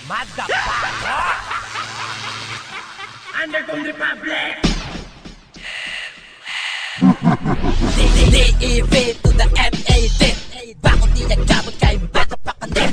Motherfucker! Underground Republic! D-E-V to the M-A-D. Bakit di nagkabot kayong bata pa kanit?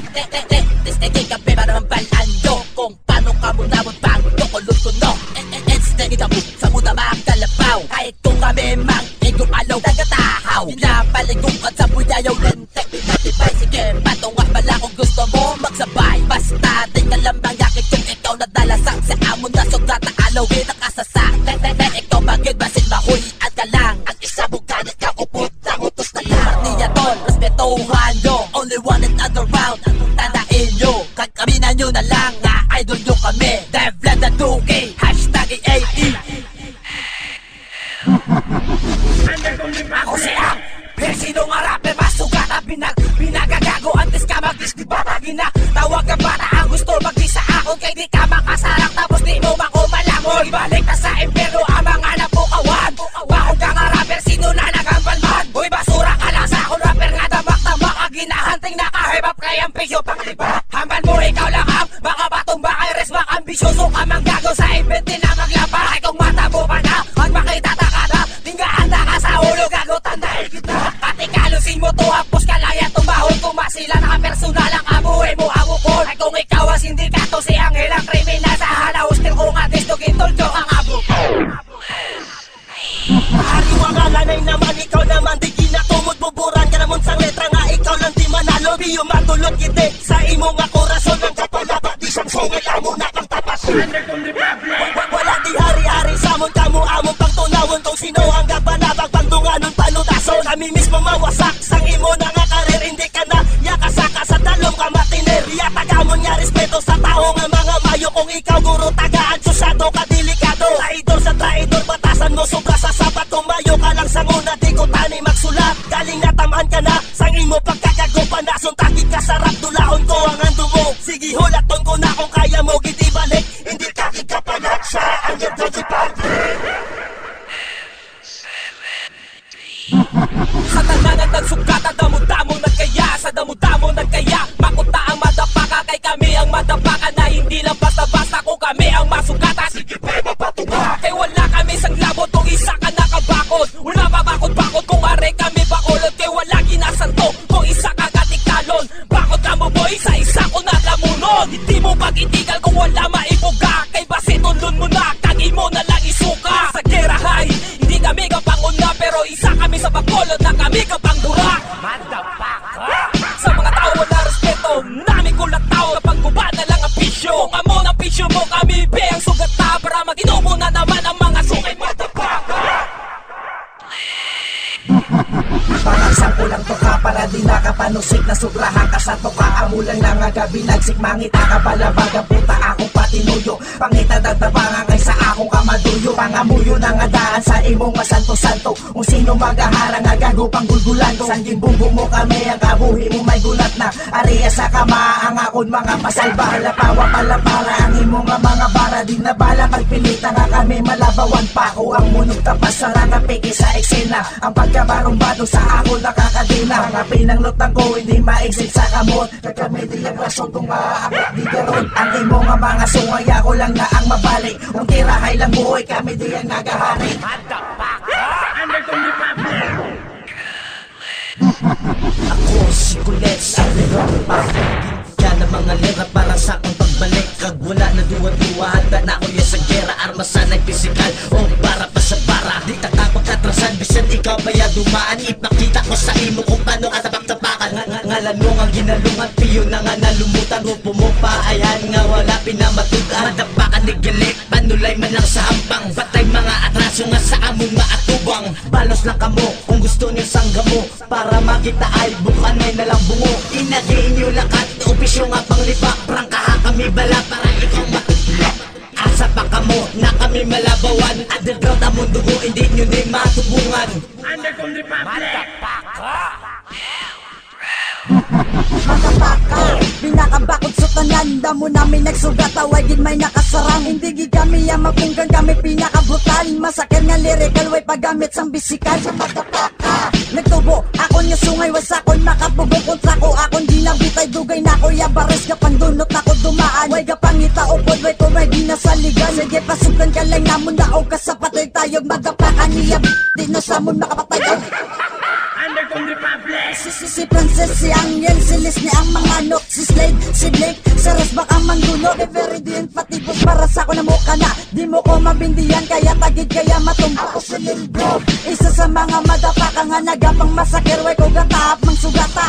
Testigay ka ba naman balaan nyo kung paano ka muna mo bang dokulot ko no? Testigay ka mo sa muna mga kalabaw. Kahit kung kami mang igong alaw tagatahaw. Pinapaligukat sa buyayaw lente. Pinatibay sige patungak pala kung gusto mo magsabay. Basta di ka lang mangyakit kung ikaw nadalasang sa amon na sugat na alawin ang kasasak. Ikaw bagay basit mahulian ka lang. Ang isa mong ganit ka upot na utos na lang. Partiya tol, respetuhan nyo. Only one another round. Tandaan nyo, kagkaminan nyo na lang. Nga idol nyo kami. Devlin the 2K, hashtag EAE. Underground Republic! Ako si Ang, pero sino nga rapper masugat na pinagagago antes ka mag-discribatagin na. Tawag ka ba na ang gusto mag-isa ako kay di ka makasarang tapos di mo makumalamon. Ibalik na sa impero ang mga napukawan. Bakong ka nga rapper, sino na nagambalman? Uy basura ka lang sa akong rapper nga damak-damak ang ginahanting nakahibap kay ang pisyo pangliba. Hamban mo ikaw lang ang mga batong bakay resmak ambisyoso ka mang gago sa event din na maglapa. Ay kung mata mo pa na at makita ka na tinggahanda ka sa ulo gago tandaan kita. Katikalusin mo to hapos ka lang yan tumahon kung masila nakapersonal ang abuhay mo abukol. Ay kung ikaw ang sindikato si Angel ang kriminal sa halaw still kung atis to gintulto ang abukol. Hariwangalanay naman ikaw naman di ginatumod buburan ka naman sa letra nga ikaw lang di manalo. Biyo matulot kiti sa imo nga korason ang kapalaba di siyang sungay amo na kang tapas. Underground Republic! Wala di hari-hari samon kamo amon pang tunawon kung sino ang kapanabang pangdunganon palutason. Kami mismo mawasak sang imo na nga karir hindi ka na yakasaka sa talong ka matiner. Yatagamon nga respeto sa tao nga mga mayo kung ikaw guro tagaan susado ka delikado. Traidor sa traidor batasan mo sobra sa sapat tumayo ka lang sa una di ko tani magsulat. Galing natamaan ka na sang imo pagkakago panason takit ka sarap dulahon ko ang ando mo. Sige hulaton ko na kung kaya mo giti balik hindi ka kikapanak sa Underground Republic. Sa tananan nagsugat ang damo-damo nagkaya. Sa damo-damo nagkaya makunta ang madapaka kay kami ang madapaka na hindi lang basta-basta kung kami ang masugatan. Sige pa mapatunga kay wala kami sang labo tong isa ka nakabakod. Wala pa bakod-bakod kung are kami bakolod kay wala ginasanto kung isa ka katikalon. Bakod ka mo boy sa isa ko naglamunod. Hindi mo pag-itigal kung wala maipuga kay basitulon mo na kagi mo na lang isuka. Sa gerahay hindi kami kapanguna pero isa kami sa bakolod na kami kapang durak. Motherfucker! Sa mga tao wala respeto namin kulat tao kapag guba na lang ang pisyo. Kung amo ng pisyo mo kami be ang sugat ta para mag-inumo na naman ang mga sungay motherfucker. Parang sampo lang to ka para di nakapanusik na sobrahan ka sa to ka. Amo lang na nga gabi nagsik mangita ka balabaga puta akong patinuyo. Pangita dagdabangan ay sa akong kamaduyo. Pangamuyo na nga daan sa imong masanto-santo. Kung sino magaharang nga gago pang gulgulan ko. Sang gimbumbo mo kami ang kabuhi mo may gulat na. Ariya sa kama ang akon mga pasalba. Lapawa pala para ang imong nga mga bara. Di na bala magpilita nga kami malabawan pa ko. Ang munog tapas sa rangapiki sa eksena. Ang pagkabarumbado sa ako nakakadina. Mga pinanglutang ko hindi maigsik sa kamot. Kagkami di ang rason kung maaakot di garon. Ang imo nga mga sungay ako lang na ang mabalik. Kung tirahay lang buhay kami di ang nagahari. Motherfucker! Underground Republic! Ako si Kulet sa Underground Republic. Yan ang mga lera para sa akong pagbalik. Kag wala na duwa-duwa handa na ako yan sa gera. Armasan ay pisikal o para pa sa para. Di ka kapagkatrasan bisan ikaw pa yan dumaan. Ipakita ko sa imo kung paano ka tabak-tabakan. Ngalan mo nga ginalungan piyo na nga nalumutan. Rupo mo pa ayan nga wala pinamatugan. Madapakan ni galit panulay man lang sa hambang. Patay mga atraso nga sa among maatubang. Balos lang kamo kung gusto niyo sangga mo. Para makita ay bukan may nalang bungo. Inagiin niyo lakat upisyo nga panglibak. Prangkaha kami bala para ikaw matutulak. Asa pa kamo na kami malabawan. Underground ang mundo ko hindi nyo di matubungan. Underground Republic! Makapaka, pinakabakod sa tanan. Damo namin nagsugat, away din may nakasarang. Hindi gigami ang mapunggan kami pinakabrutal. Masakir nga lyrical, way paggamit sang bisikal. Sa makapaka, nagtubo ako akon nga sungay wasakon makapugong kontra ko akon ginabitay dugay na ko ya bares ka pandunot na ko dumaan way gapangita upod way ko may ginasaligan sige pasukan ka lang namon daog ka sa patay tayo magapakan niya di na sa mon makapatay Underground Republic. Si Frances, si Angel, si Leslie ang mga anok Si Slade, si Blake, sa Rasbak ang manggulo Every day ang patibos para sa ko na mukha na Di mo ko mabindihan kaya tagid kaya matumba ko si Lil Bro Isa sa mga madapaka nga nagapang masakir Way ko gataap mang sugata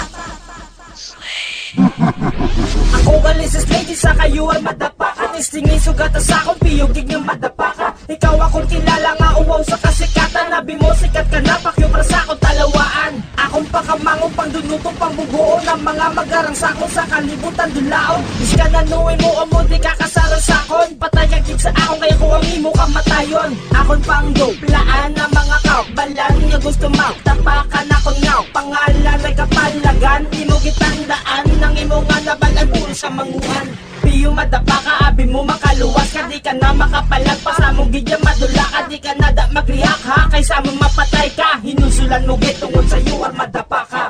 Ako galing sa stage, isa kayo ay madapaka Tistingin sugata sa akong piyugig ng madapaka Ikaw akong kilala nga uwaw sa kasikatan Nabi mo sikat ka na, pakyo para sa akong talawaan Akong pakamangong pangdunutong pangbubuo Ng mga magarang sakon sa kalibutan dulaon Is ka nanuwi mo o mo di kakasara sakon Patay ang kip sa akong kaya ko ang imo kamatayon Akong pangduplaan ng mga kabalan Nga gusto mau, tapakan ako ngaw Pangalan ay kapalagan, imo gitandaan Nang imo nga nabalan puro sa manguhan Piyo madapa ka, abi mo makaluwas ka Di ka na makapalag pa sa mong gidya madula ka Di ka na da magriak ha, kaysa mo mapatay ka Hinusulan mo gitungod sa iyo ar madapa ka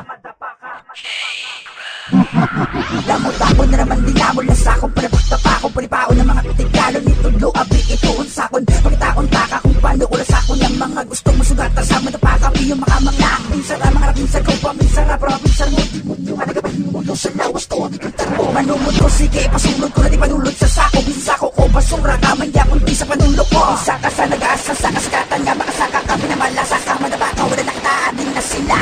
Lamot-lamot na naman dinamol na sakon Panapakta pa akong panipaon ng mga pitigalo Nito lo abi ituon sakon Pagkitaon taka kung paano ko na sakon Ng mga gusto mo sugata sa madapaka Piyong makamangla Minsan na mga rapinsan ko pa Minsan na provinsan mo Di mo nyo managabay mo nyo sa lawas to Di kantar mo manumod ko sige pasulod ko na di panulod sa sako Binsako ko basura kamay yakon di sa panulog ko Isa ka sa nag-aasa sa kaskatan Nga makasaka ka pinamalasa ka madapaka Wala nakitaan din na sila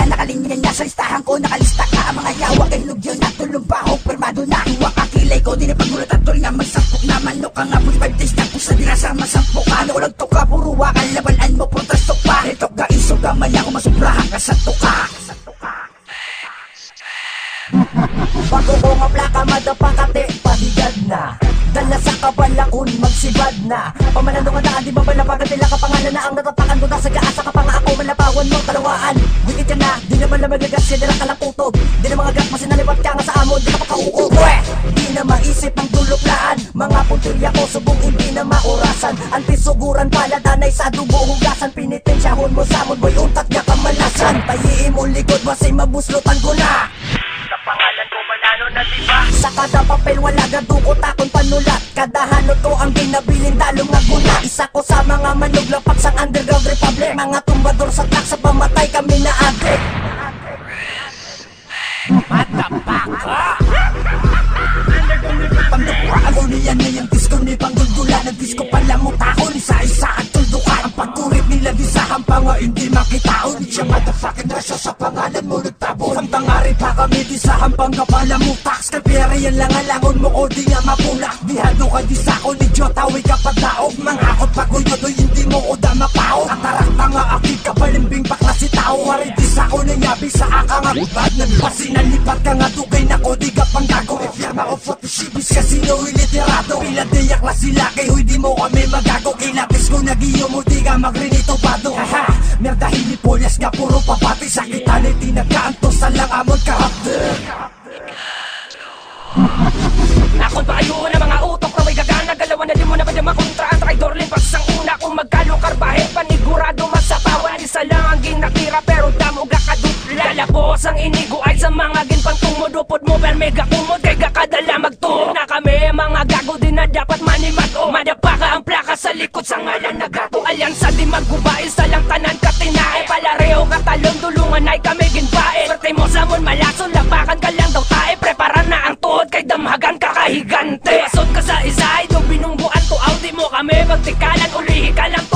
Nakalinya niya sa listahan ko Nakalista ka ang mga yawa kay lugyo na tulong bahog Permado na iwa kakilay ko Di na pagulat at tuloy nga magsampok na manok Ka nga 45 days na pusa di na sa masampok Ano ko lang toka puro wakal labanan mo protestok pa Ito ka iso ka man ako masubrahan ka sa toka Bago ko nga plaka madapakate Padigad na Dala sa kabalakon magsibad na Pamanando nga daan di ba malapagan nila kapangalan na Ang natapakan ko na sa gaasa ka pa nga ako Malapawan mo talawaan Wikit ka na Di naman na magagas yan nila kalaputog Di na mga gas masinalipat ka nga sa amon Di ka pa kauuog Di na maisip ang duluklaan Mga puntilya ko subong hindi na maurasan Antisuguran paladanay sa dugo hugasan Pinitinsyahon mo sa amon boy utat nga kamalasan Tayiin mo likod masay mabuslutan ko na Pangalan ko manano na diba? Sa kada papel wala gadukot akong panulat Kada hanot ko ang ginabilin dalong nga guna Isa ko sa mga manuglapak sa Underground Republic Mga tumbador sa track sa pamatay kami na agre Madapaka. Underground Republic. Pagdukwago niya na yung disco ni Panggulgula Ng disco pala mo takon Isa-isa at tuldukan Ang pagkurit nila di sa hampanga Hindi makitaon Siya motherfucking rasya sa pangalan mo nagtabon Ang tangari pa kami di sa hampanga pala mo tax Kapira yan lang alangon mo o di nga mapulak Dihado ka di sa akong idiotawi ka pagdaog Mangakot pa ko yun o hindi mo o da mapaog Ang tarakta nga akit ka balimbing bakla si tao Wari di sa ako nanyabi sa aka nga bad na pasinalipat ka nga dugay na ko di ka panggago Efirma o photosibis kasino iliterado Pila diyak la sila kay huy di mo kami magago Kilapis ko nagiyo mo di ka magrinito pado Haha, merda hilipolyas ka puro papati Sakitan ay tinagkaantos sa lang amon kahapder Nakon pa ayo na mga utok na may gagana Galawan na di mo na pwede makontra Ang traidor limpas ang una Kung magkalo karbahe panigurado masapawan Isa lang ang ginakira pero damo gakadut Lalabos ang inigo ay sa mga ginpang tumudupod mo Per mega kumod kay gakadala magtuo Na kami mga gago din na dapat manimago Madapaka ang plaka sa likod sa ngalan na gato Alyansa di magguba isa lang tanan katinae Palareo katalon tulungan ay kami ginbae Swerte mo sa mon malason labakan ka lang daw tae Prepara na ang tuhod kay damhagan kakahigante Pasod ka sa isay nung binungguan to out Di mo kami magtikalan ulihi ka lang